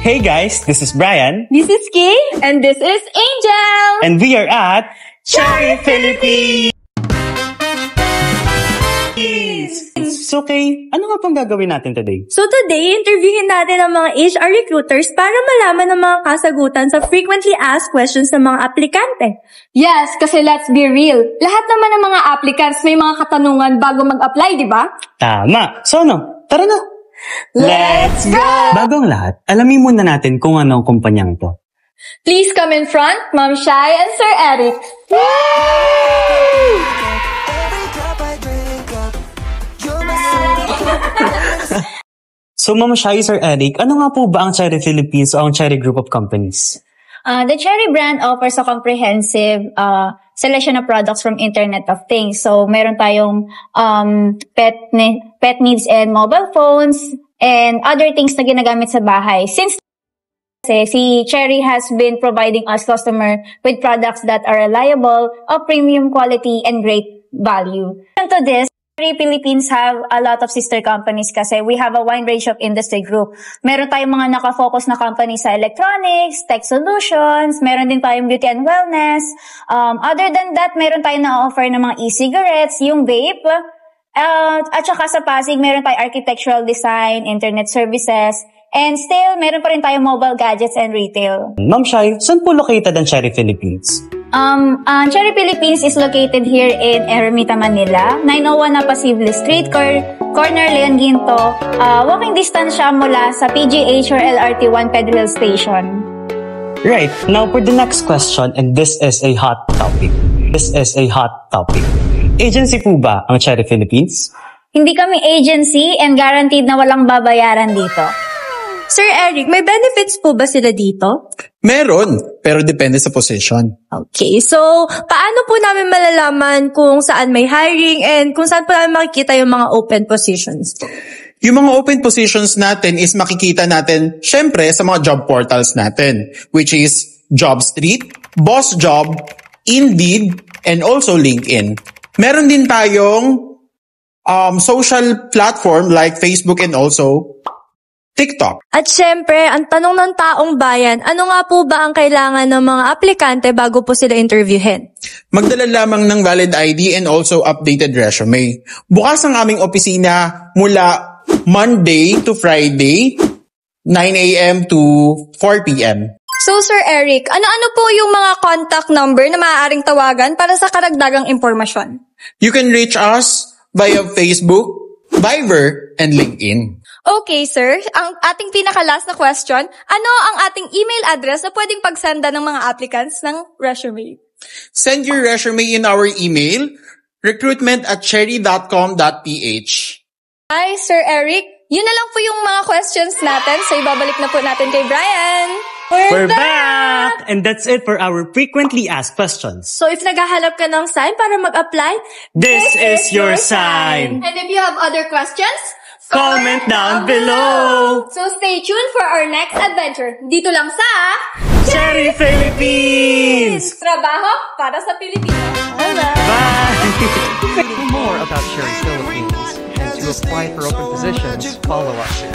Hey guys, this is Brian. This is Kay. And this is Angel. And we are at Cherry Philippines! So Kay, ano nga pang gagawin natin today? So today, interviewin natin ang mga HR recruiters para malaman ang mga kasagutan sa frequently asked questions ng mga aplikante. Yes, kasi let's be real. Lahat naman ng mga applicants may mga katanungan bago mag-apply, di ba? Tama. So ano, tara na! Let's go! Bago ang lahat, alamin muna natin kung ano ang kumpanyang to. Please come in front, Ma'am Shai and Sir Eric. So Ma'am Shai, Sir Eric, ano nga po ba ang Cherry Philippines o ang Cherry Group of Companies? The Cherry brand offers a comprehensive selection of products from Internet of Things. So, meron tayong pet needs and mobile phones and other things na ginagamit sa bahay. Since si Cherry has been providing us customer with products that are reliable, of premium quality, and great value. And to this, Cherry Philippines have a lot of sister companies kasi we have a wide range of industry group. Meron tayong mga nakafocus na companies sa electronics, tech solutions, meron din tayong beauty and wellness. Other than that, meron tayong na-offer ng mga e-cigarettes, yung vape, at saka sa Pasig, meron tayong architectural design, internet services, and still, meron pa rin tayong mobile gadgets and retail. Ma'am Shai, saan po located ang Cherry Philippines? Cherry Philippines is located here in Ermita, Manila, 901 Apasible Street, corner Leon Ginto. Walking distance siya mula sa PGH or LRT1 Pedro Station. Right. Now for the next question, and this is a hot topic. Agency po ba ang Cherry Philippines? Hindi kami agency and guaranteed na walang babayaran dito. Sir Eric, may benefits po ba sila dito? Meron, pero depende sa position. Okay, so paano po namin malalaman kung saan may hiring and kung saan po namin makikita yung mga open positions? Yung mga open positions natin is makikita natin, syempre, sa mga job portals natin, which is JobStreet, BossJob, Indeed, and also LinkedIn. Meron din tayong social platform like Facebook and also TikTok. At syempre, ang tanong ng taong bayan, ano nga po ba ang kailangan ng mga aplikante bago po sila interviewin? Magdala lamang ng valid ID and also updated resume. Bukas ang aming opisina mula Monday to Friday, 9 a.m. to 4 p.m. So, Sir Eric, ano-ano po yung mga contact number na maaaring tawagan para sa karagdagang impormasyon? You can reach us via Facebook, Viber, and LinkedIn. Okay, sir. Ang ating pinaka-last na question, ano ang ating email address na pwedeng pagsenda ng mga applicants ng resume? Send your resume in our email, recruitment@cherry.com.ph. Hi, Sir Eric. Yun na lang po yung mga questions natin. So, ibabalik na po natin kay Brian. We're back! And that's it for our frequently asked questions. So if naghahanap ka ng sign para mag-apply, This is your sign! And if you have other questions, Comment down below! So, stay tuned for our next adventure. Dito lang sa Cherry Philippines! Trabaho para sa Pilipinas. Bye! For more about Cherry Philippines and to apply for open positions, follow us.